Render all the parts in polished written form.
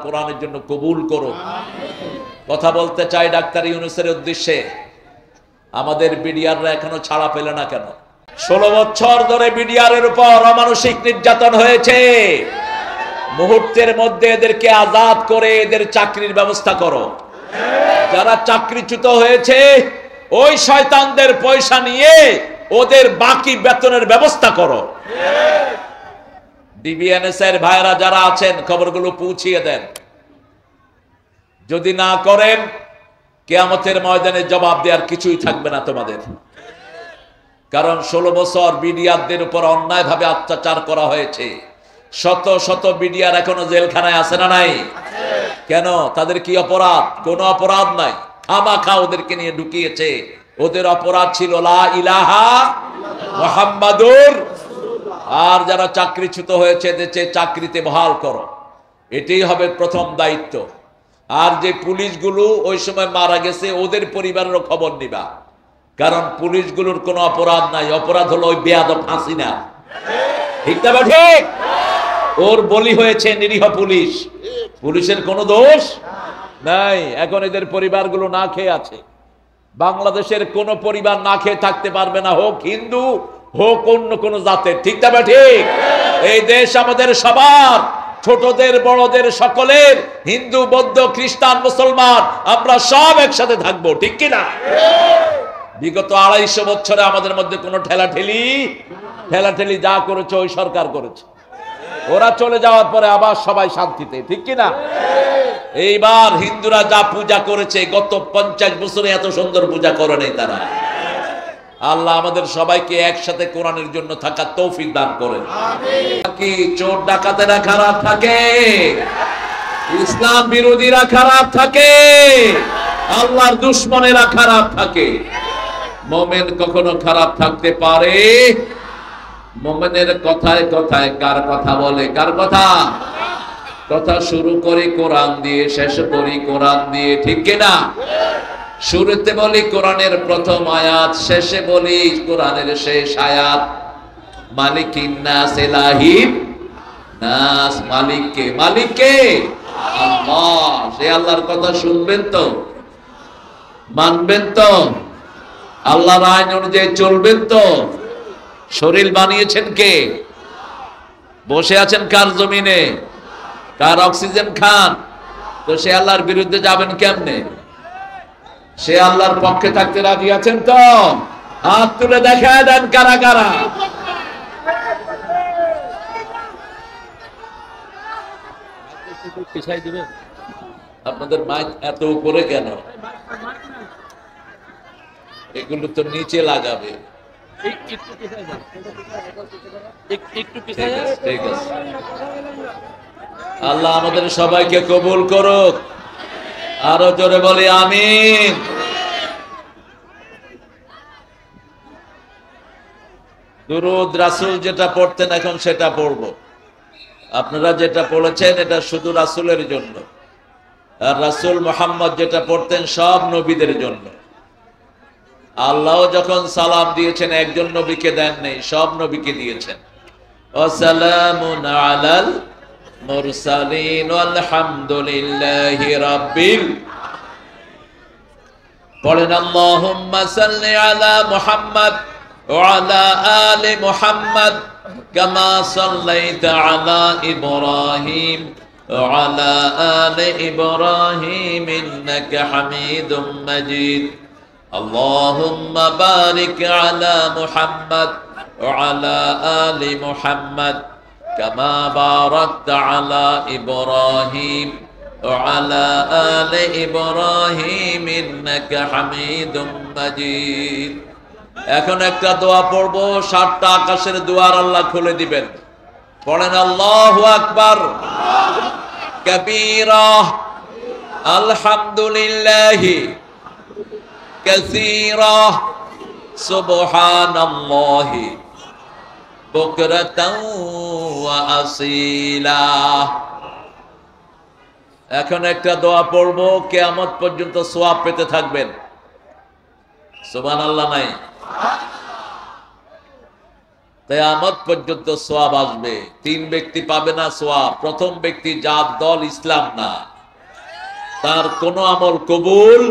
কোরআনের জন্য কবুল করো। কথা বলতে চাই ডাক্তার ইউনূসের উদ্দেশ্যে, আমাদের বিডিআররা এখনো ছাড়া পেল না কেন? 16 বছর ধরে বিডিআরের উপর অমানসিক নির্যাতন হয়েছে। মুহূর্তের মধ্যে এদেরকে আজাদ করে এদের চাকরির ব্যবস্থা করো। যারা চাকরিচ্যুত হয়েছে ওই শয়তানদের পয়সা নিয়ে ওদের বাকি বেতনের ব্যবস্থা করো। ডিবিএনএস এর ভাইরা যারা আছেন খবরগুলো পৌঁছিয়ে দেন। যদি না করেন কিয়ামতের ময়দানে জবাব দেওয়ার কিছুই থাকবে না তোমাদের। কারণ 16 বছর বিডিআরদের উপর অন্যায়ভাবে অত্যাচার করা হয়েছে। শত শত বিডিআর এখনো জেলখানায় আছে না নাই? কেন? তাদের কি অপরাধ? কোনো অপরাধ নাই, খামাখা ওদেরকে নিয়ে ঢুকিয়েছে। ওদের অপরাধ ছিল লা ইলাহা মুহাম্মাদুর। আর যারা চাকরিচ্যুত হয়েছে দেশে চাকরিতে বহাল করো, এটাই হবে প্রথম দায়িত্ব। আর যে পুলিশগুলো ওই সময় মারা গেছে ওদের পরিবারেরও খবর নিবা, কারণ পুলিশগুলোর কোনো অপরাধ নাই। অপরাধ হলো ওই বেয়াদব হাসিনা। ঠিক না ঠিক? ওর বলি হয়েছে নিরীহ পুলিশ, পুলিশের কোনো দোষ নাই। এখন এদের পরিবারগুলো না খেয়ে আছে। বাংলাদেশের কোন পরিবার না খেয়ে থাকতে পারবে না, হোক হিন্দু হোক অন্য কোন জাতের। ঠিক না ঠিক? এই দেশ আমাদের সবার, ছোটদের বড়দের সকলের, হিন্দু বৌদ্ধ খ্রিস্টান মুসলমান, আমরা সব একসাথে থাকবো। ঠিক কিনা? বিগত 250 বছরে আমাদের মধ্যে কোনো ঠেলাঠেলি যা করেছে ওই সরকার করেছে। ওরা চলে যাওয়ার পরে আবার সবাই শান্তিতে। ঠিক কিনা? এইবার হিন্দুরা যা পূজা করেছে গত 50 বছরে এত সুন্দর পূজা করে নাই তারা। আল্লাহ আমাদের সবাইকে একসাথে কোরআনের জন্য থাকার তৌফিক দান করেন। কি চোর ডাকাতেরা খারাপ থাকে, ইসলাম বিরোধীরা খারাপ থাকে, আল্লাহর দুশমনেরা খারাপ থাকে। মুমিন কখনো খারাপ থাকতে পারে? মুমিনের কথায় কথায় কার কথা বলে? কার কথা? কথা শুরু করি কোরআন দিয়ে, শেষ করি কোরআন দিয়ে। ঠিক কিনা? শুরুতে বলি কোরআনের প্রথম আয়াত, শেষে বলি কোরআনের শেষ আয়াত। মালিকিন নাস, ইলাহিন নাস। মালিককে? মালিককে আল্লাহ। সে আল্লাহর কথা শুনবেন তো, মানবেন তো, আল্লাহর আইন অনুযায়ী চলবেন তো। শরীর বানিয়েছেন কে? বসে আছেন কার জমিনে? কার অক্সিজেন খান? তো সে আল্লাহর বিরুদ্ধে যাবেন কেমনে? সে আল্লাহর পক্ষে থাকতে রাজি আছেন তো? হাত তুলে দেখায় দেন কারা কারা। আপনাদের মাইক এত উপরে কেন? এগুলো তো নিচে লাগাবে। ঠিক আছে। আল্লাহ আমাদের সবাইকে কবুল করুক। আরো জোরে বলি আমিন। দুরূদ রাসূল যেটা পড়তেন এখন সেটা পড়বো। আপনারা যেটা পড়েছেন এটা শুধু রাসূলের জন্য, আর রাসূল মুহাম্মদ যেটা পড়তেন সব নবীদের জন্য। আল্লাহ যখন সালাম দিয়েছেন একজন নবীকে দেন নাই, সব নবীকে দিয়েছেন। ওয়াসালামুন আলাল মুরসালিন ওয়ালহামদুলিল্লাহি রাব্বিল। পড়েন আল্লাহুম্মা সাল্লি আলা মুহাম্মদ ওয়া আলা আলি মুহাম্মদ কামা সাল্লাইতা আলা ইব্রাহিম ওয়া আলা আলি ইব্রাহিম ইন্নাকা হামিদুম মাজিদ। আল্লাহুম্মা বারিক আলা মুহাম্মদ ওয়া আলা আলি মুহাম্মদ কামা বারাকতা আলা ইব্রাহিম ওয়া আলা আলি ইব্রাহিম ইন্নাকা হামিদুম মাজিদ। এখন একটা দোয়া পড়বো, 7টা আকাশের দুয়ার আল্লাহ খুলে দিবেন। পড়েন আল্লাহু আকবার কাবীরা আলহামদুলিল্লাহি কাসীরা সুবহানাল্লাহি বুকরাতাও ওয়া আসীলা। এখন একটা দোয়া পড়বো, কিয়ামত পর্যন্ত সওয়াব পেতে থাকবেন। সুবহানাল্লাহ নাই? কিয়ামত পর্যন্ত সওয়াব আসবে। 3 ব্যক্তি পাবে না সওয়াব। প্রথম ব্যক্তি যার দল ইসলাম না, তার কোনো আমল কবুল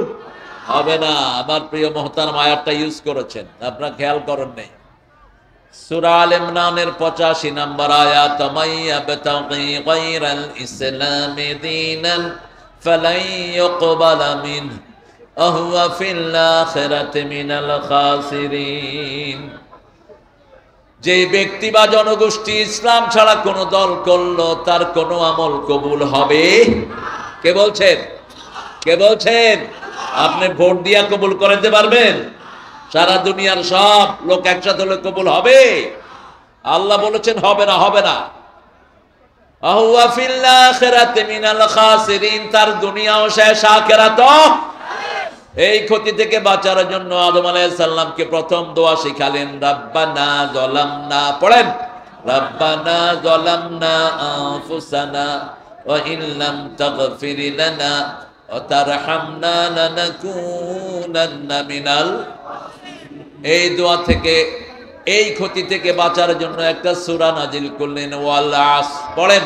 হবে না। আমার প্রিয় মুহতারাম আয়াতটা ইউজ করেছেন, আপনারা খেয়াল করেন নাই। সূরা আল ইমরানের 85 নম্বর আয়াত, মাইয়াবতাগি গায়রাল ইসলামি দীনান ফালাই ইউকবালা মিনহু ওয়া হুয়া ফিল আখিরাতি মিনাল খাসিরিন। যে ব্যক্তি বা জনগোষ্ঠী ইসলাম ছাড়া কোন দল করলো, তার কোনো আমল কবুল হবে। কে বলছেন? কে বলছেন? আপনি ভোট দিয়া কবুল করাতে পারবেন? সারা দুনিয়ার সব লোক একসাথে হলে কবুল হবে? আল্লাহ বলেছেন হবে না, হবে না। আহুয়া ফিল আখিরাতি মিনাল খাসিরিন, তার দুনিয়াও শেষ, আখিরাতও। এই ক্ষতি থেকে বাঁচার জন্য আদম আলাইহিস সালামকে প্রথম দোয়া শিখালেন, রাব্বানা যালামনা, পড়েন, রাব্বানা যালামনা আনফুসানা ওয়া ইল্লাম তাগফির লানা ওয়া তারহামনা লানাকুনান্না মিনাল। এই দোয়া থেকে, এই ক্ষতি থেকে বাঁচার জন্য একটা সূরা নাজিল করলেন, ওয়াল আসর, পড়েন,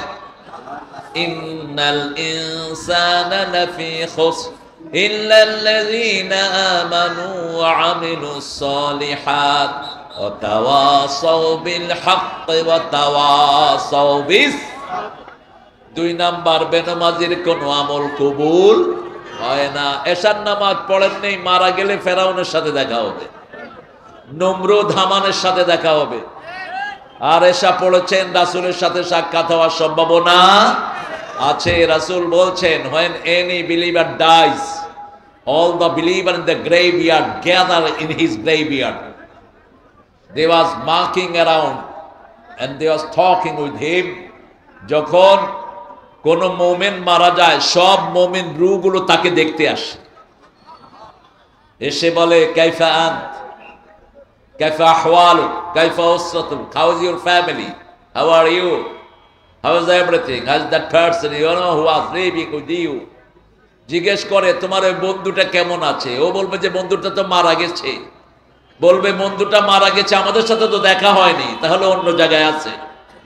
ইন্নাল ইনসানা লাফি খুসর ইল্লাল্লাযীনা আমানু ওয়া আমিলুস সালিহাত ওয়া তাওয়াসাউ বিল হাক্কি ওয়া তাওয়াসাউ বিস। 2 নাম্বার, বেনামাজির কোনো আমল কবুল হয় না। এশার নামাজ পড়েন নেই, মারা গেলে ফেরাউনের সাথে দেখা হবে, নমরুদ হামানের সাথে দেখা হবে। আর এশা পড়েছেন, রাসূলের সাথে সাক্ষাৎ হওয়ার সম্ভাবনা আছে। রাসূল বলছেন, when any believer dies, all the believer in the graveyard gather in his graveyard. They was marking around and they was talking with him. যখন কোন মুমিন মারা যায়, সব মুমিন রূহগুলো তাকে দেখতে আসে, এসে বলে, কাইফা আন্ত, কাইফা আহওয়ালুক, কাইফা উসরাতুক, how is your family, how are you, how is everything, how is that person you know who was living with you. জিজ্ঞেস করে, তোমার ওই বন্ধুটা কেমন আছে? ও বলবে যে বন্ধুটা তো মারা গেছে। বলবে, বন্ধুটা মারা গেছে, আমাদের সাথে তো দেখা হয়নি, তাহলে অন্য জায়গায় আছে।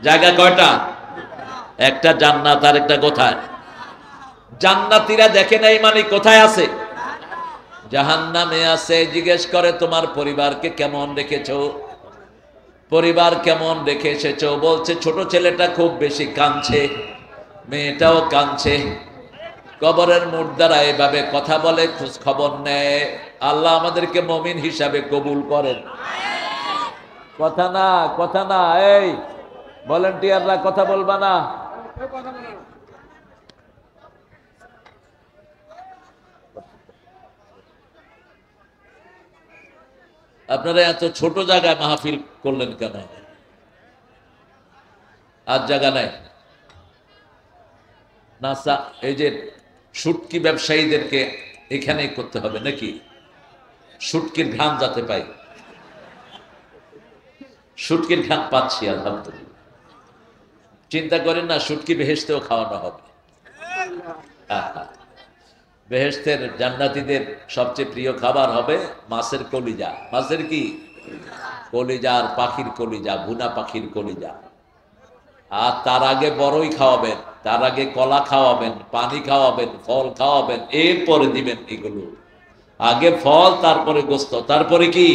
জায়গা কয়টা? একটা জান্নাত আর একটা কোথায়? জান্নাতীরা দেখে নাই মানে কোথায় আছে? জাহান্নামে আছে। জিজ্ঞেস করে, তোমার পরিবারকে কেমন রেখেছো? পরিবার কেমন রেখে এসেছো? বলছে, ছোট ছেলেটা খুব বেশি কাঁদছে, মেয়েটাও কাঁদছে। কবরের মুর্দারা এভাবে কথা বলে, খোঁজ খবর নেয়। আল্লাহ আমাদেরকে মুমিন হিসাবে কবুল করেন। কথা না, কথা না, এই ভলান্টিয়াররা কথা বলবা না। আপনারা এত ছোট জায়গায় মাহফিল করলেন কেন? আর জায়গা নাই না? এই যে শুটকি ব্যবসায়ীদেরকে এখানেই করতে হবে নাকি? শুটকির ঘ্রাণ যাতে পাই। শুটকির ঘ্রাণ পাচ্ছি আলহামদুলিল্লাহ। চিন্তা করেন না, শুটকি বেহেশতেও খাওয়ানো হবে। বেহেশতের জান্নাতীদের সবচেয়ে প্রিয় খাবার হবে মাছের কলিজা। মাছের কি কলিজা? আর পাখির কলিজা, ভুনা পাখির কলিজা। আর তার আগে বড়ই খাওয়াবেন, তার আগে কলা খাওয়াবেন, পানি খাওয়াবেন, ফল খাওয়াবেন, এরপরে দিবেন এগুলো। আগে ফল, তারপরে গোস্ত, তারপরে কি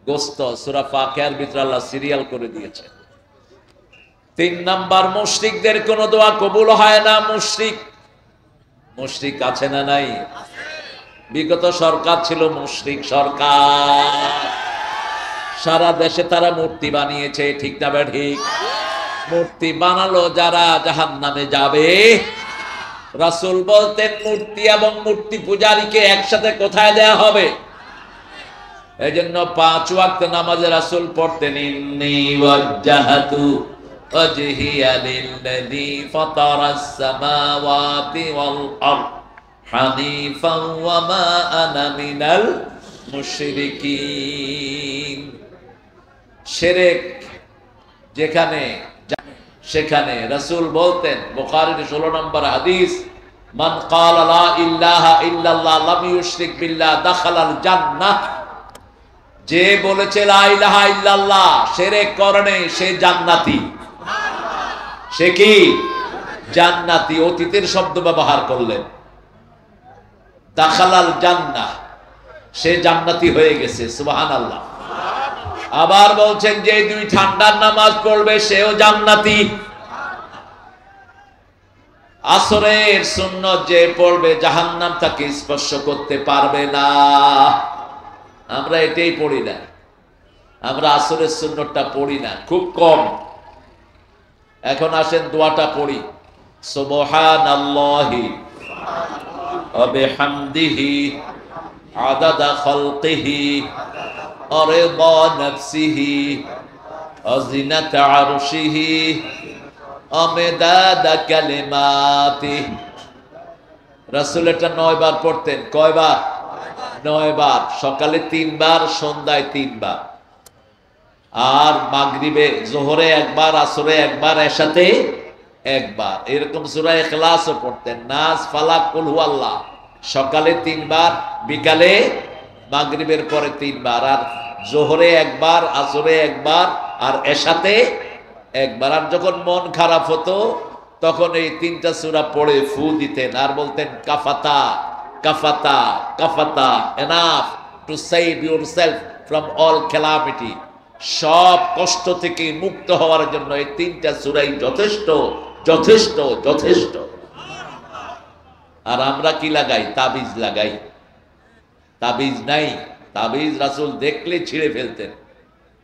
গোস্ত। সূরা ফাতিহার ভিতরে আল্লাহ সিরিয়াল করে দিয়েছে। 3 নাম্বার, মুশরিকদের কোন দোয়া কবুল হয় না। মুশরিক আছে না নাই? বিগত সরকার ছিল মুশরিক সরকার। সারা দেশে তারা মূর্তি বানিয়েছে, ঠিক না ঠিক? মূর্তি বানালো যারা জাহান্নামে যাবে। রাসূল বলতেন, মূর্তি এবং মূর্তি পূজারীকে একসাথে কোথায় দেয়া হবে? এজন্য 5 ওয়াক্ত নামাজে রাসূল পড়তেন, ইন্নী ওয়াজ্জাহাতু ওয়াজহিয়া লিল্লাযী ফাতারাস সামাওয়াতি ওয়াল আরদ হানিফান ওয়া মা আনা মিনাল মুশরিকিন। শিরক যেখানে সেখানে রাসূল বলতেন, বুখারীর 16 নম্বর হাদিস, মান ক্বালা লা ইলাহা ইল্লাল্লাহ লাম ইউশরিক বিল্লাহ দাখালাল জান্নাহ। যে বলেছে লা ইলাহা ইল্লাল্লাহ শিরক করে সে জান্নাতি। সে কি জান্নাতি? অতীতের শব্দ ব্যবহার করলেন, দাখালাল জান্নাহ, সে জান্নাতি হয়ে গেছে। সুবহানাল্লাহ। আবার বলছেন যে দুই ঠান্ডার নামাজ পড়বে সেও জান্নাতি। আসরের সুন্নত যে পড়বে জাহান্নাম তাকে স্পর্শ করতে পারবে না। আমরা এটাই পড়ি না, আমরা আসরের সুন্নতটা পড়ি না, খুব কম। এখন আসেন দোয়াটা পড়ি, সুবহানাল্লাহি ওয়া বিহামদিহি আদাদা খালকিহি ওয়া রিদা নাফসিহি ওয়া জিনাতা আরশিহি ওয়া মিদাদা কালিমাতিহি। রাসূল এটা 9 বার পড়তেন। কয়বার? 9 বার। সকালে 3 বার, সন্ধ্যায় 3 বার, আর মাগরিবে জোহরে একবার, আসরে একবার, এশাতে একবার। এরকম সূরা ইখলাসও পড়তেন, নাস, ফালাক, কুল হুয়াল্লাহ। সকালে 3 বার, বিকালে মাগরিবের পরে 3 বার, আর জোহরে একবার, আসরে একবার, আর এশাতে একবার। আর যখন মন খারাপ হতো তখন এই 3টা সূরা পড়ে ফু দিতেন আর বলতেন কাফাতা কাফাতা কাফাতা, enough to save yourself from all calamity. সব কষ্ট থেকে মুক্ত হওয়ার জন্য এই 3টা সূরাই যথেষ্ট যথেষ্ট যথেষ্ট। আর আমরা কি লাগাই? তাবিজ লাগাই। তাবিজ নাই। তাবিজ রাসূল দেখলে ছিঁড়ে ফেলতেন,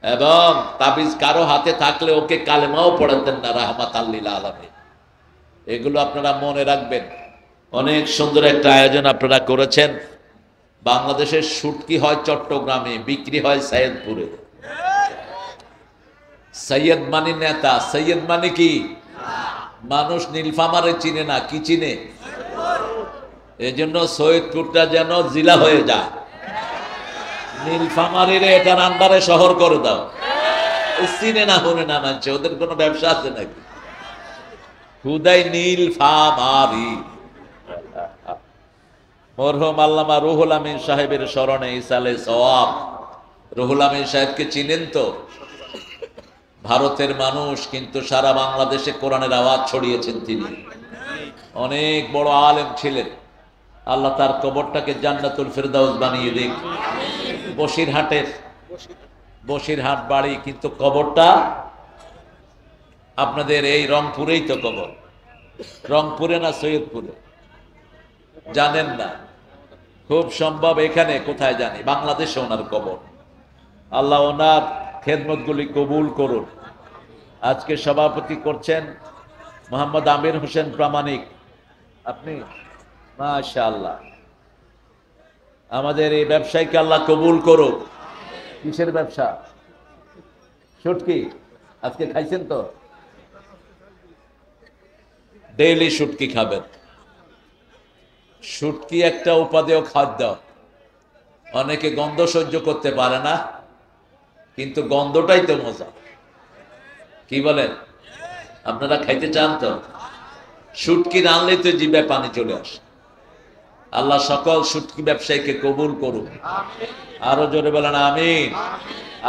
এবং তাবিজ কারো হাতে থাকলে ওকে কালেমাও পড়াতেন না, রাহমাতাল লিল আলামিন। এগুলো আপনারা মনে রাখবেন। অনেক সুন্দর একটা আয়োজন আপনারা করেছেন। বাংলাদেশের শুটকি হয় চট্টগ্রামে, বিক্রি হয় সৈয়দপুরে। সৈয়দ মানে নেতা, সৈয়দ মানে কি? মানুষ নীলফামারে চিনে না, কি চিনে? এজন্য সৈয়দপুরটা যেন জেলা হয়ে যায়। নীলফামারীরে এটার আন্ডারে শহর করে দাও। চিনে না, হনে না মানছে, ওদের কোনো ব্যবসা আছে নাকি? হুদাই নীলফামারী। মরহুম আল্লামা রুহুল আমিন সাহেবের স্মরণে ইসালে সওয়াব। রুহুল আমিন সাহেবকে চিনেন তো? ভারতের মানুষ, কিন্তু সারা বাংলাদেশে কোরআনের আওয়াজ ছড়িয়েছেন তিনি। অনেক বড় আলেম ছিলেন। আল্লাহ তার কবরটাকে জান্নাতুল ফেরদাউস বানিয়ে দিক। বসিরহাট বাড়ি, কিন্তু কবরটা আপনাদের এই রংপুরেই তো কবর। রংপুরে না সৈয়দপুরে? জানেন না? খুব সম্ভব এখানে, কোথায় জানি, বাংলাদেশে ওনার কবর। আল্লাহ ওনার খেদমতগুলি কবুল করুন। আজকে সভাপতি করছেন মোহাম্মদ আমির হোসেন প্রামাণিক। আপনি মাশাআল্লাহ। আমাদের এই ব্যবসায়ীকে আল্লাহ কবুল করুক। কিসের ব্যবসা? শুটকি। আজকে খাইছেন তো? ডেইলি শুটকি খাবেন। শুটকি একটা উপাদেয় খাদ্য। অনেকে গন্ধ সহ্য করতে পারে না, কিন্তু গন্ধটাই তো মজা। কি বলেন? আপনারা খাইতে চান তো? শুটকি রানলেই তো জিভে পানি চলে আসে। আল্লাহ সকল শুটকি ব্যবসায়ীকে কবুল করুন। আরো জোরে বলেন আমিন।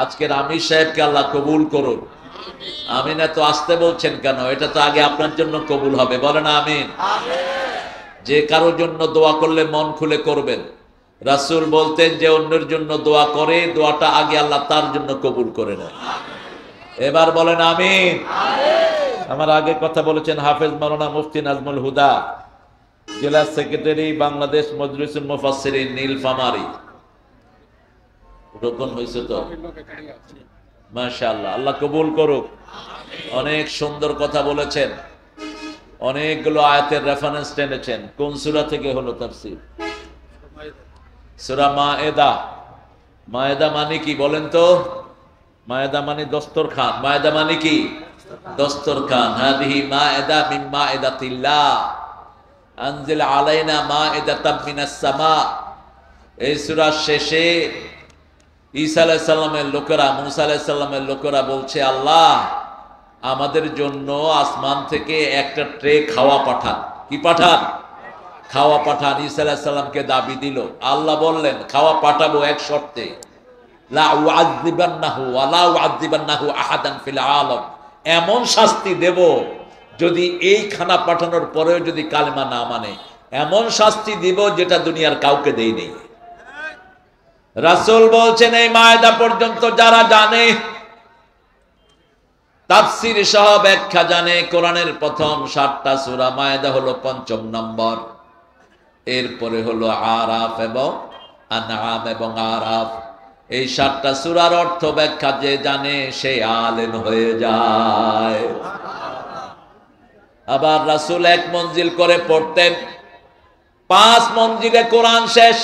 আজকের আমির সাহেবকে আল্লাহ কবুল করুন। আমিন। এত আসতে বলছেন কেন? এটা তো আগে আপনার জন্য কবুল হবে। বলেন আমিন। যে কারোর জন্য দোয়া করলে মন খুলে করবেন। রাসূল বলতেন যে অন্যের জন্য দোয়া করে, দোয়াটা আগে আল্লাহ তার জন্য কবুল করে নেয়। এবার বলেন আমিন। আমার আগে কথা বলেছেন হাফেজ মাওলানা মুফতি নাজমুল হুদা, জেলা সেক্রেটারি, বাংলাদেশ মজলিসুল মুফাসসিরিন নীলফামারী। রোকন হয়েছে তো? মাশাআল্লাহ। আল্লাহ কবুল করুক। অনেক সুন্দর কথা বলেছেন। অনেকগুলো আয়াতের রেফারেন্স টেনেছেন। কোন সূরা থেকে হলো তাফসীর? সূরা মায়েদা। মায়েদা মানে কি বলেন তো? মায়েদা মানে দস্তরখান। মায়েদা মানে কি? দস্তরখান। হাদিহি মায়েদা মিন মায়েদাতিল্লাহ আনজিল আলাইনা মায়েদাতাম মিনাস সামা। এই সূরার শেষে ঈসা আলাইহিস সালামের লোকেরা, মুসা আলাইহিস সালামের লোকেরা বলছে, আল্লাহ আমাদের জন্য আসমান থেকে একটা ট্রে খাওয়া পাঠান। কি পাঠান? খাওয়া পাঠান। ঈসা আলাইহিস সালামকে দাবি দিল। আল্লাহ বললেন খাওয়া পাঠাবো এক শর্তে, লা উআযযিবান্নাহু ওয়া লা উআযযিবান্নাহু আহাদান ফিল আলাম, এমন শাস্তি দেব যদি এই খানা পাঠানোর পরেও যদি কালেমা না মানে, এমন শাস্তি দিব যেটা দুনিয়ার কাউকে দেয়নি। রাসূল বলছেন এই মায়দা পর্যন্ত যারা জানে, তাফসীর সহ ব্যাখ্যা জানে, কোরআনের প্রথম 7টা সূরা, মায়দা হলো 5ম নম্বর, এরপরে হলো আরাফ এবং আনআম এবং আরাফ। এই 7টা সূরার অর্থ ব্যাখ্যা যে জানে সে আলেম হয়ে যায়। আবার রাসূল 1 মঞ্জিল করে পড়তেন, 5 মঞ্জিলে কোরআন শেষ,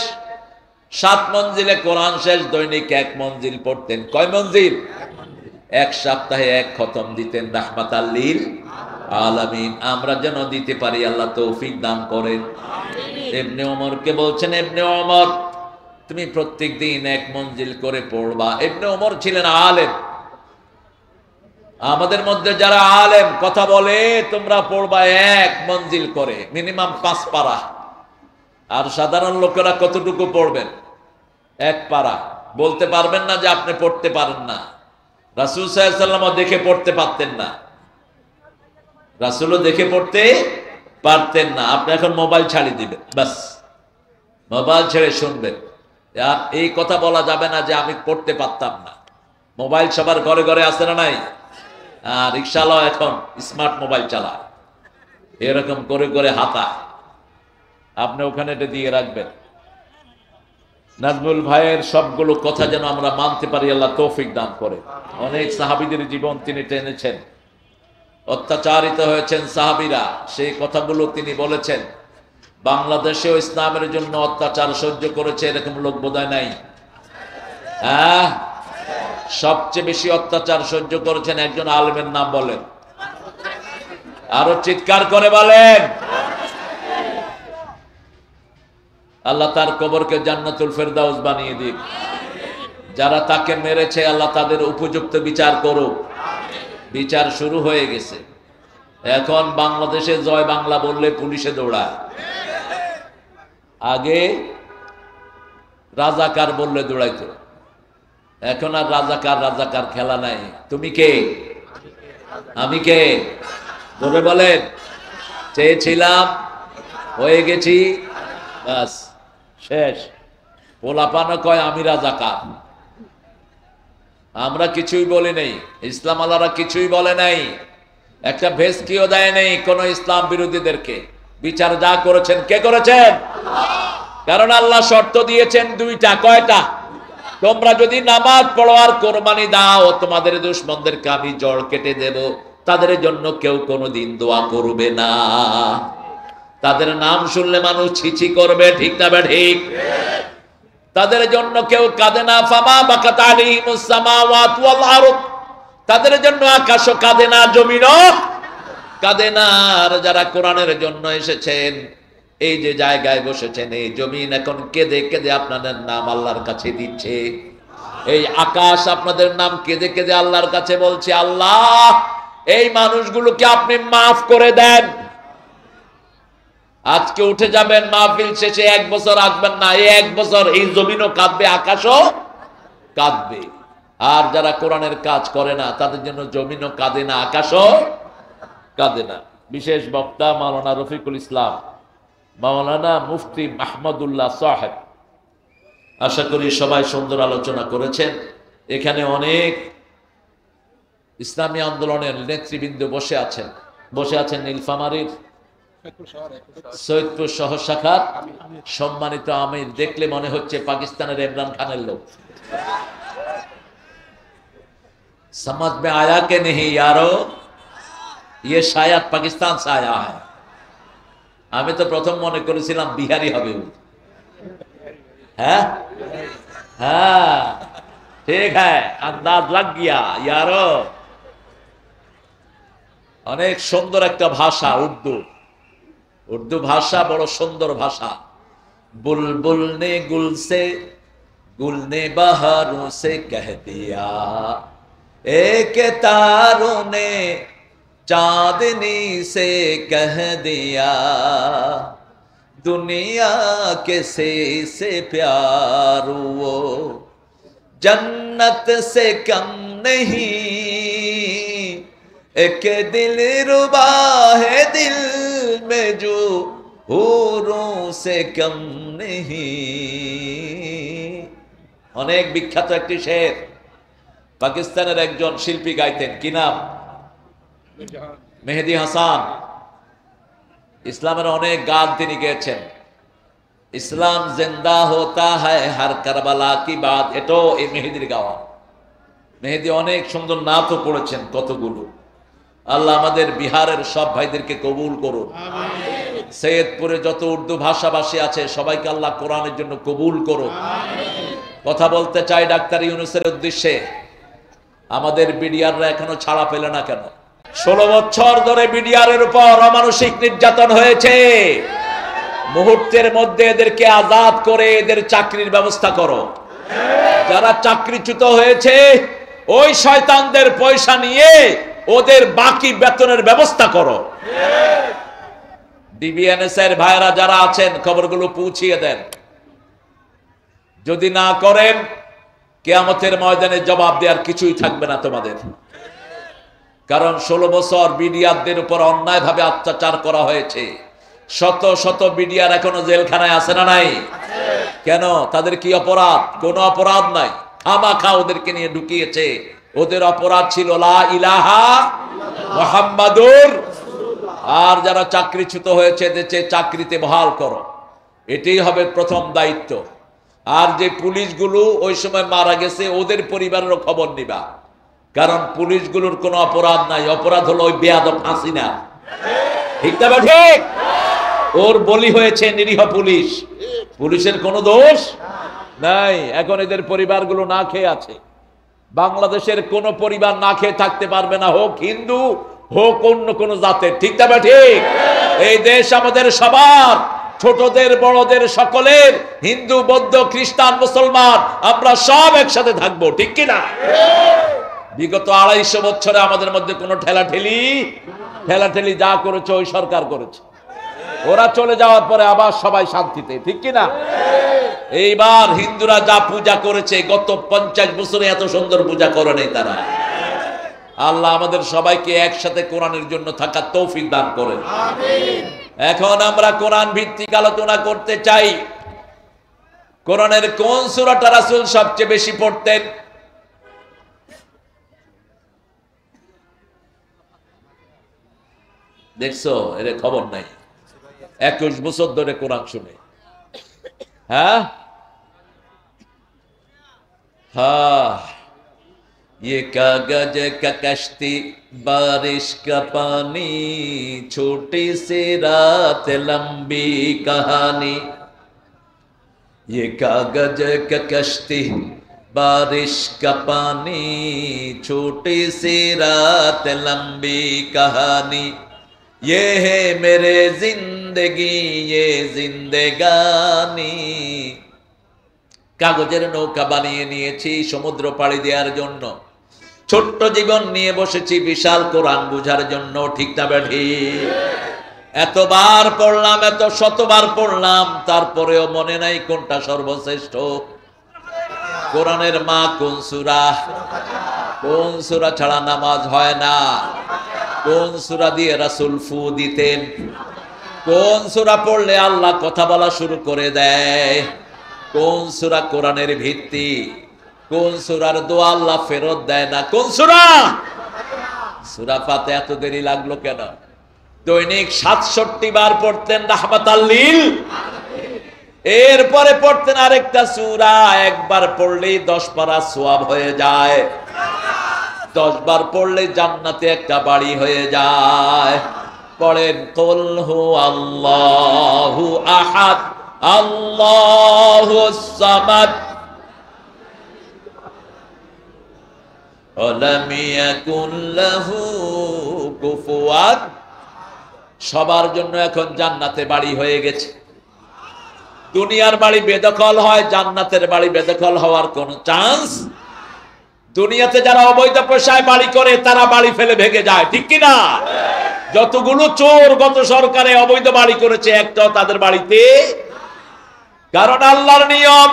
7 মঞ্জিলে কোরআন শেষ, দৈনিক 1 মঞ্জিল পড়তেন। কয় মঞ্জিল? 1 সপ্তাহে 1 খতম দিতেন রাহমাতাল লিল আলামিন। আমরা যেন দিতে পারি আল্লাহ তৌফিক দান করেন। ইবনে ওমরকে বলছেন, ইবনে ওমর তুমি প্রত্যেক দিন 1 মঞ্জিল করে পড়বা। ইবনে ওমর ছিলেন আলেম। আমাদের মধ্যে যারা আলেম কথা বলে, তোমরা পড়বা 1 মঞ্জিল করে, মিনিমাম 5 পারা। আর সাধারণ লোকেরা কতটুকু পড়বেন? 1 পারা। বলতে পারবেন না যে আপনি পড়তে পারেন না। রাসূল সাল্লাল্লাহু আলাইহি ওয়াসাল্লাম দেখে পড়তে পারতেন না, রাসূলও দেখে পড়তে পারতেন না। আপনি এখন মোবাইল ছাড়িয়ে দিবেন, বাস মোবাইল ছেড়ে শুনবেন। আর এই কথা বলা যাবে না যে আমি পড়তে পারতাম না। মোবাইল সবার ঘরে ঘরে আছে না নাই? আর রিকশাওয়ালা এখন স্মার্ট মোবাইল চালায়, এরকম করে করে হাতায়। আপনি ওখানে এটা দিয়ে রাখবেন। নাজমুল ভাইয়ের সবগুলো কথা যেন আমরা মানতে পারি, আল্লাহ তৌফিক দান করে। অনেক সাহাবীদের জীবন তিনি টেনেছেন, অত্যাচারিত হয়েছেন সাহাবীরা, সেই কথাগুলো তিনি বলেছেন। বাংলাদেশেও ইসলামের জন্য অত্যাচার সহ্য করেছে এরকম লোক বোধহয় নাই। হ্যাঁ, সবচেয়ে বেশি অত্যাচার সহ্য করেছেন একজন আলেমের নাম বলেন, আরো চিৎকার করে বলেন। আল্লাহ তার কবরকে জান্নাতুল ফেরদাউস বানিয়ে দিক। যারা তাকে মেরেছে আল্লাহ তাদের উপযুক্ত বিচার করুক। বিচার শুরু হয়ে গেছে। এখন বাংলাদেশে জয় বাংলা বললে পুলিশে দৌড়ায়, আগে রাজাকার বললে দৌড়াইতো। এখন আর রাজাকার রাজাকার খেলা নাই। তুমি কে? আমি কে? বলে বলেন। চেয়েছিলাম, হয়ে গেছি, বাস শেষ। পোলাপানো কয় আমি রাজাকার। আমরা কিছুই বলি নাই, ইসলাম আলারা কিছুই বলে নাই, একটা ভেস্কিও দেয় নেই কোন ইসলাম বিরোধীদেরকে। বিচার যা করেছেন কে করেছেন? কারণ আল্লাহ শর্ত দিয়েছেন 2টা। কয়টা? তোমরা যদি নামাজ পড়ো আর কোরবানি দাও, তোমাদের দুশমনদেরকে আমি জড় কেটে দেব। তাদের জন্য কেউ কোনোদিন দোয়া করবে না। তাদের নাম শুনলে মানুষ ছিছি করবে, ঠিক না বে ঠিক? তাদের জন্য কেউ কাঁদে না। ফামা বাকাত আলাইহিমুস সামাওয়াত ওয়াল আরদ, তাদের জন্য আকাশও কাঁদে না, জমিনও কাঁদে না। আর যারা কোরআনের জন্য এসেছেন, এই যে জায়গায় বসেছেন, এই জমিন এখন কেঁদে কেঁদে আপনাদের নাম আল্লাহর কাছে দিচ্ছে। এই আকাশ আপনাদের নাম কেঁদে কেঁদে আল্লাহর কাছে বলছে, আল্লাহ এই মানুষগুলোকে আপনি মাফ করে দেন। আজকে উঠে যাবেন, মাহফিল শেষে 1 বছর আসবেন না, এই 1 বছর এই জমিনও কাঁদবে, আকাশও কাঁদবে। আর যারা কোরআনের কাজ করে না, তাদের জন্য জমিনও কাঁদে না, আকাশও কাঁদে না। বিশেষ বক্তা মাওলানা রফিকুল ইসলাম, মাওলানা মুফতি মাহমুদুল্লাহ সাহেব, আশা করি সবাই সুন্দর আলোচনা করেছেন। এখানে অনেক ইসলামী আন্দোলনের নেতৃবৃন্দ বসে আছেন। নীলফামারীর সৈয়দপুর শহর শাখার সম্মানিত আমির, দেখলে মনে হচ্ছে পাকিস্তানের ইমরান খানের লোক। समझ में आया कि नहीं यारो, ये शायद पाकिस्तान से आया है। আমি তো প্রথম মনে করেছিলাম বিহারি হবে। হ্যাঁ হ্যাঁ, ঠিক হ্যাঁ, আন্দাজ লাগ গিয়া यारो। অনেক সুন্দর একটা ভাষা উর্দু ভাষা, বড় সুন্দর ভাষা। বুলবুল নে गुल ने बहारों से कह दिया, एक तारों ने चांदनी से कह दिया, दुनिया के से प्यार वो जन्नत से कम नहीं, एक दिल रुबा है दिल में जो हूरों से कम नहीं। অনেক বিখ্যাত একটি শের পাকিস্তানের একজন শিল্পী গাইতেন, কি নাম? মেহেদি হাসান। ইসলামের অনেক গান তিনি গেয়েছেন। ইসলাম জিন্দা হোতা হ্যায় হর কারবালা কি বাত, এটাও এই মেহেদির গাওয়া। মেহেদি অনেক সুন্দর নাতও পড়েছেন কতগুলো। আল্লাহ আমাদের বিহারের সব ভাইদেরকে কবুল করুন। সৈয়দপুরে যত উর্দু ভাষাভাষী আছে সবাইকে আল্লাহ কোরআনের জন্য কবুল করুন। কথা বলতে চাই ডাক্তার ইউনূসের উদ্দেশ্যে, আমাদের বিডিআররা এখনো ছাড়া পেলে না কেন? 16 বছর ধরে বিডিআরের উপর অমানসিক নির্যাতন হয়েছে। মুহূর্তের মধ্যে এদেরকে আজাদ করে এদের চাকরির ব্যবস্থা করো। যারা চাকরিচ্যুত হয়েছে ওই শয়তানদের পয়সা নিয়ে ওদের বাকি বেতনের ব্যবস্থা করো। ডিবিএনএস এর ভাইরা যারা আছেন খবরগুলো পৌঁছিয়ে দেন। যদি না করেন কিয়ামতের ময়দানে জবাব দেওয়ার কিছুই থাকবে না তোমাদের। কারণ 16 বছর বিডিআরদের উপর অন্যায়ভাবে অত্যাচার করা হয়েছে। শত শত বিডিআর এখনো জেলখানায় আছে না নাই? কেন? তাদের কি অপরাধ? কোনো অপরাধ নাই, খামাখা ওদেরকে নিয়ে ঢুকিয়েছে। ওদের অপরাধ ছিল লা ইলাহা মুহাম্মাদুর। আর যারা চাকরিচ্যুত হয়েছে দেশে চাকরিতে বহাল করো, এটাই হবে প্রথম দায়িত্ব। আর যে পুলিশগুলো ওই সময় মারা গেছে ওদের পরিবারেরও খবর নিবা, কারণ পুলিশগুলোর কোনো অপরাধ নাই। অপরাধ হলো ওই বেয়াদব হাসিনা। ঠিক না ঠিক? ওর বলি হয়েছে নিরীহ পুলিশ, পুলিশের কোনো দোষ নাই। এখন এদের পরিবারগুলো না খেয়ে আছে। বাংলাদেশের কোন পরিবার না খেয়ে থাকতে পারবে না, হোক হিন্দু হোক অন্য কোন জাতের। ঠিক না ঠিক? এই দেশ আমাদের সবার, ছোটদের বড়দের সকলের, হিন্দু বৌদ্ধ খ্রিস্টান মুসলমান, আমরা সব একসাথে থাকবো। ঠিক কিনা? বিগত 250 বছরে আমাদের মধ্যে কোনো ঠেলাঠেলি যা করেছে ওই সরকার করেছে। ওরা চলে যাওয়ার পরে আবার সবাই শান্তিতে। ঠিক কিনা? এইবার হিন্দুরা যা পূজা করেছে গত 50 বছরে এত সুন্দর পূজা করে নাই তারা। আল্লাহ আমাদের সবাইকে একসাথে কোরআনের জন্য থাকার তৌফিক দান করেন। এখন আমরা কোরআন ভিত্তিক আলোচনা করতে চাই। কোরআনের কোন সূরাটা রাসূল সবচেয়ে বেশি পড়তেন? দেখছো? এর খবর নাই। 21 বছর ধরে কোরআন শুনে। হ্যাঁ হ্যাঁ, ये कागज का कश्ती बारिश का पानी छोटी सी रात लंबी कहानी। ये कागज का कश्ती बारिश का पानी छोटी सी रात लंबी कहानी। ये है मेरे जिंदगी ये जिंदगानी। কাগজের নৌকা বানিয়ে নিয়েছি সমুদ্র পাড়ি দেওয়ার জন্য, ছোট্ট জীবন নিয়ে বসেছি বিশাল কোরআন বুঝার জন্য। ঠিক না বেঠি? এতবার পড়লাম, এত শতবার পড়লাম, তারপরেও মনে নাই কোনটা সর্বশ্রেষ্ঠ। কোরআনের মা কোন সূরা? কোন সূরা ছাড়া নামাজ হয় না? কোন সূরা দিয়ে রাসূল ফু দিতেন? কোন সূরা পড়লে আল্লাহ কথা বলা শুরু করে দেয়? কোন সূরা কোরআনের ভিত্তি? কোন সূরার দোয়া আল্লাহ ফেরত দেয় না? কোন সূরা? সূরা ফাতিহা। এত দেরি লাগলো কেন? দৈনিক 67 বার পড়তেন রাহমাতাল লিল আলামিন। এরপরে পড়তেন আরেকটা সূরা, একবার পড়লেই 10 পারা সওয়াব হয়ে যায়। 10 বার পড়লে জান্নাতে একটা বাড়ি হয়ে যায়। পড়েন কুল হু আল্লাহু আহাদ আল্লাহুস সামাদ ওয়া লাম ইয়াকুল লাহু কুফুয়ান। সবার জন্য এখন জান্নাতে বাড়ি হয়ে গেছে। দুনিয়ার বাড়ি বেদখল হয়, জান্নাতের বাড়ি বেদখল হওয়ার কোনো চান্স। দুনিয়াতে যারা অবৈধ পয়সায় বাড়ি করে তারা বাড়ি ফেলে ভেগে যায়। ঠিক কিনা? যতগুলো চোর গত সরকারে অবৈধ বাড়ি করেছে একটাও তাদের বাড়িতে, কারণ আল্লাহর নিয়ম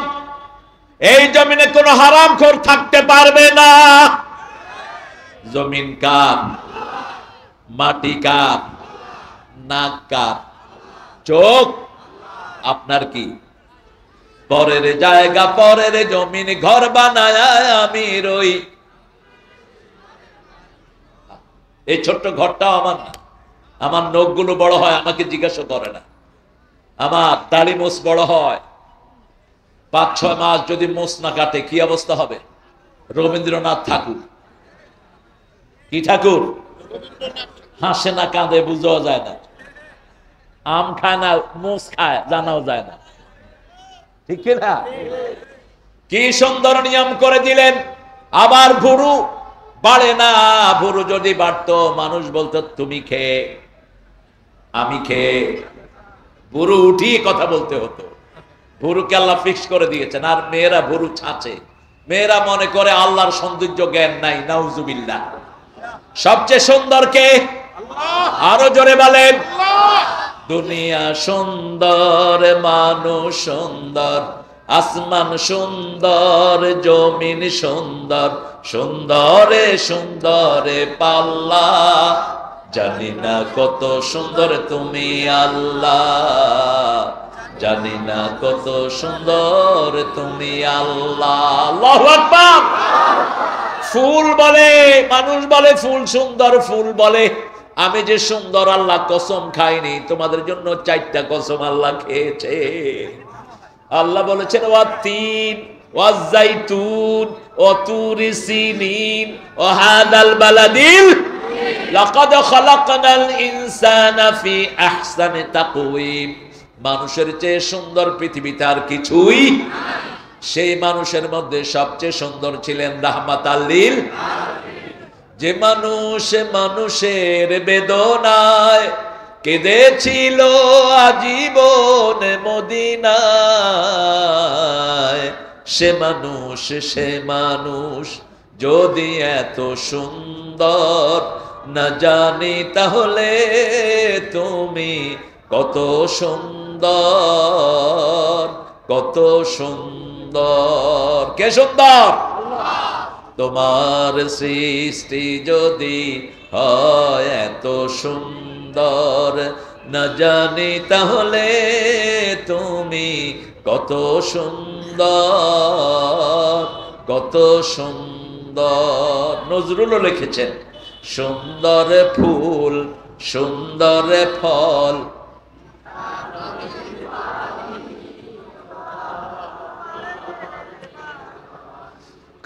এই জমিনে কোনো হারামখোর থাকতে পারবে না। জমিন কার? মাটি কার? নাক কার? চোখ আপনার কি? পরের জায়গা পরের জমিন ঘর বানায় আমি রই। এই ছোট্ট ঘরটাও আমার না। আমার নখগুলো বড় হয়, আমাকে জিজ্ঞাসা করে না। আমার দাড়ি মোছ বড় হয়, 5-6 মাস যদি মোছ না কাটে কি অবস্থা হবে? রবীন্দ্রনাথ ঠাকুর। কি ঠাকুর? হাসে না কাঁদে বুঝাও যায় না, আম খায় না মোষ খায় জানাও যায় না, ঠিক না? কি সুন্দর নিয়ম করে দিলেন। আবার ভুরু বাড়ে না। ভুরু যদি বাড়তো মানুষ বলতো তুমি খেয়ে আমি খেয়ে, ভুরু উঠিয়ে কথা বলতে হতো। ভুরুকে আল্লাহ ফিক্স করে দিয়েছেন। আর মেয়েরা ভুরু ছাঁচে, মেয়েরা মনে করে আল্লাহর সৌন্দর্য জ্ঞান নাই। নাউজুবিল্লাহ। সবচেয়ে সুন্দর কে? আরো জোরে বলেন। দুনিয়া সুন্দর, মানুষ সুন্দর, আসমান সুন্দর, জমিন সুন্দর, সুন্দরে সুন্দরে পাল্লা, জানি না কত সুন্দর তুমি আল্লাহ, জানি না কত সুন্দর তুমি আল্লাহ। আল্লাহু আকবার। ফুল বলে, মানুষ বলে ফুল সুন্দর, ফুল বলে আমি যে সুন্দর, আল্লাহ কসম খাইনি, তোমাদের জন্য 4টা কসম আল্লাহ খেয়েছে। আল্লাহ বলেছেন ওয়াতিন ওয়াজাইতুন ওয়াতুরি সিনিন ওয়া হাদাল বালাদিল লাকাদ খালাকনাল ইনসানা ফি আহসানি তাকওয়িম। মানুষের চেয়ে সুন্দর পৃথিবীতে আর কিছুই। সেই মানুষের মধ্যে সবচেয়ে সুন্দর ছিলেন রাহমাতাল লিল আলামিন। যে মানুষ মানুষের বেদনায় কেঁদেছিল আজীবন মদিনায়, সে মানুষ যদি এত সুন্দর না জানি তাহলে তুমি কত সুন্দর, কত সুন্দর। কে সুন্দর? তোমার সৃষ্টি যদি হয় এত সুন্দর না জানি তাহলে তুমি কত সুন্দর, কত সুন্দর। নজরুলও লিখেছেন সুন্দর ফুল সুন্দর ফল,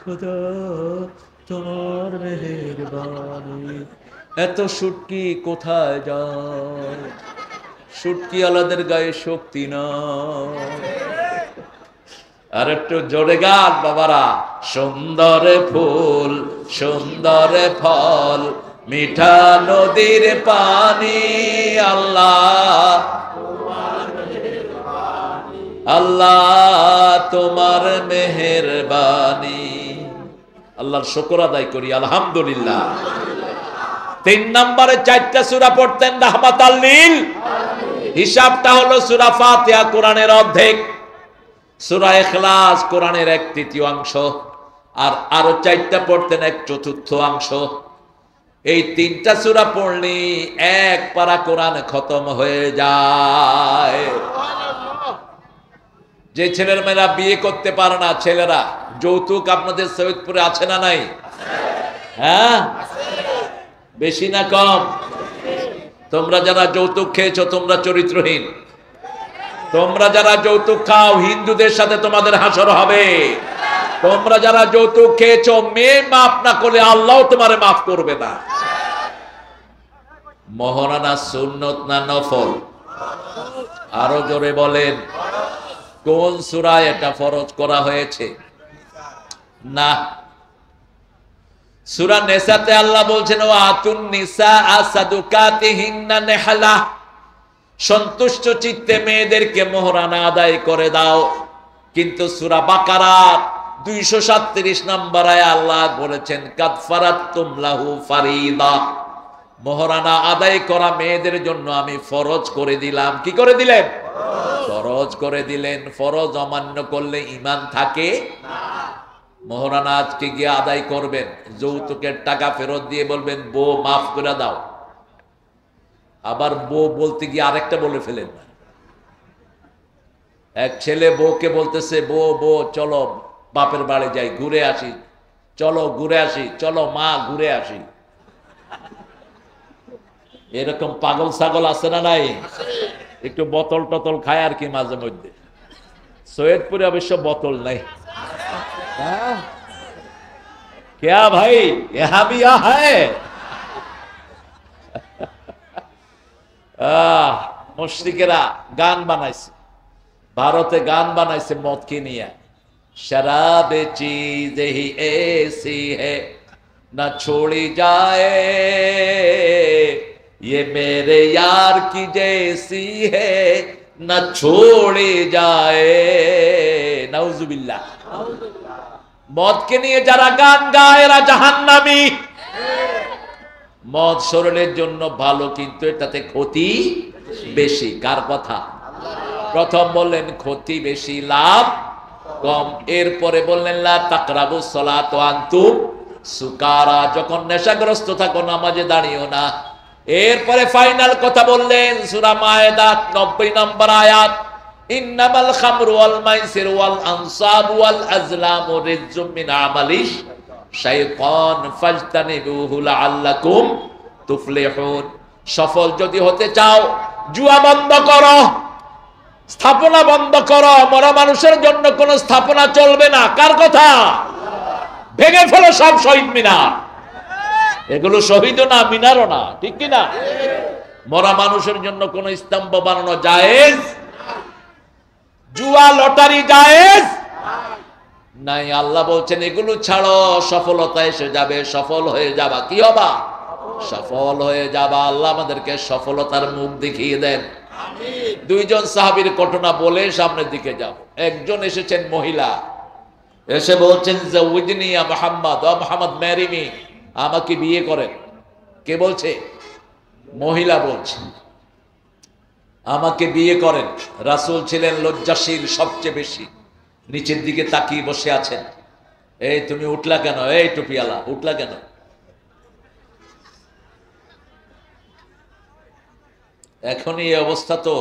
খোদা তোমার মেহেরবানি। এত শুটকি কোথায় যায়? শুটকি আলাদের গায়ে শক্তি না। আর একটু জোরে গান বাবারা। সুন্দর ফুল সুন্দর ফল মিঠা নদীর পানি, আল্লাহ আল্লাহ তোমার মেহেরবানি। আল্লাহর শুকর আদায় করি আলহামদুলিল্লাহ। 3 নম্বরে 4টা সূরা পড়তেন রাহমাতাল লিল আলামিন। হিসাবটা হলো সূরা ফাতিহা কোরআনের অর্ধেক, সূরা ইখলাস কোরআনের 1/3 আর আরো 4টা পড়তেন 1/4। এই 3টা সূরা পড়লে 1 পারা কোরআন খতম হয়ে যায়। যে ছেলের মেয়েরা বিয়ে করতে পারে না, ছেলেরা যৌতুক আপনাদের সৈয়দপুরে আছে না নাই? হ্যাঁ, বেশি না কম? তোমরা যারা যৌতুক খেয়েছো তোমরা চরিত্রহীন। তোমরা যারা যৌতুক খাও হিন্দুদের সাথে তোমাদের হাসর হবে। তোমরা যারা যৌতুক খেয়েছো মেয়ে মাফ না করলে আল্লাহ তোমারে মাফ করবে না। মহারানা সুন্নত না নফল? আরো জোরে বলেন। কোন সূরায় এটা ফরজ করা হয়েছে? না, সূরা নিসাতে আল্লাহ বলছেন ওয়াতুন নিসা আসাদুকাতিহিন্না নিহলা, সন্তুষ্ট চিত্তে মেয়েদেরকে মোহরানা আদায় করে দাও। কিন্তু সূরা বাকারা 237 নম্বর আয়াতে আল্লাহ বলেছেন কাদ ফারাতুম লাহু ফারিদা, মোহরানা আদায় করা মেয়েদের জন্য আমি ফরজ করে দিলাম। কি করে দিলেন? ফরজ করে দিলেন। ফরজ অমান্য করলে ঈমান থাকে না। মহারানা আজকে গিয়ে আদায় করবেন, যৌতুকের টাকা ফেরত দিয়ে বলবেন বউ মাফ করে দাও। আবার বউ বলতে গিয়ে আরেকটা বলে ফেলেন না। এক ছেলে বউকে বলতেছে, বউ বউ চলো বাপের বাড়ি যাই, ঘুরে আসি, চলো ঘুরে আসি, চলো মা ঘুরে আসি। এরকম পাগল ছাগল আছে না নাই? একটু বোতল টতল খায় আর কি মাঝে মধ্যে। সৈয়দপুরে অবশ্য বোতল নাই। क्या भाई यहाँ भी है? মুশরিকেরা গান বানাইছে, ভারতে গান বানাইছে মদকে নিয়ে। शराबे चीज ही ऐसी है न छोड़ी जाए, ये मेरे यार की जैसी है न छोड़ी जाए। नाउजुबिल्लाह। মদকে নিয়ে যারা গান গায় এরা জাহান্নামী। মদ শরীরের জন্য ভালো, কিন্তু এটাতে ক্ষতি বেশি। কার কথা? প্রথম বললেন ক্ষতি বেশি, লাভ কম। এরপরে বললেন লা তাকরাবুস সালাত ওয়া আনতুম সুকারা, যখন নেশাগ্রস্ত থাকো নামাজে দাঁড়িও না। এরপরে ফাইনাল কথা বললেন সূরা মায়েদা 90 নম্বর আয়াত, ইন্নামাল খামরু ওয়াল মাইসির ওয়াল আনসাবু ওয়াল আজলামু রিজজুম মিন আমালিশ শাইতান ফাজতানিবুহু লাআল্লাকুম তুফলিহুন। সফল যদি হতে চাও জুয়া বন্ধ করো, স্থাপনা বন্ধ করো। মরা মানুষের জন্য কোন স্থাপনা চলবে না। কার কথা? ভেঙে ফেলো সব শহীদ মিনার। এগুলো শহীদও না, মিনারও না, ঠিক কি না? মরা মানুষের জন্য কোন স্তম্ভ বানানো জায়েজ, জুয়া লটারি জায়েজ নাই। আল্লাহ বলছেন এগুলো ছাড়ো, সফলতা এসে যাবে, সফল হয়ে যাবা। কি হবা? সফল হয়ে যাবা। আল্লাহ আমাদেরকে সফলতার মুখ দেখিয়ে দেন। দুইজন সাহাবীর ঘটনা বলে সামনের দিকে যাব। একজন এসেছেন মহিলা, এসে বলছেন জাওয়াজনি ইয়া মুহাম্মদ, ও মুহাম্মদ ম্যারি মি, আমাকে বিয়ে করেন। কে বলছে? মহিলা বলছে আমাকে বিয়ে করেন। রাসূল ছিলেন লজ্জাশীল সবচেয়ে বেশি, নিচের দিকে তাকিয়ে বসে আছেন। এই তুমি উঠলা কেন? এই টুপিওয়ালা উঠলা কেন? এখনই এই অবস্থা তো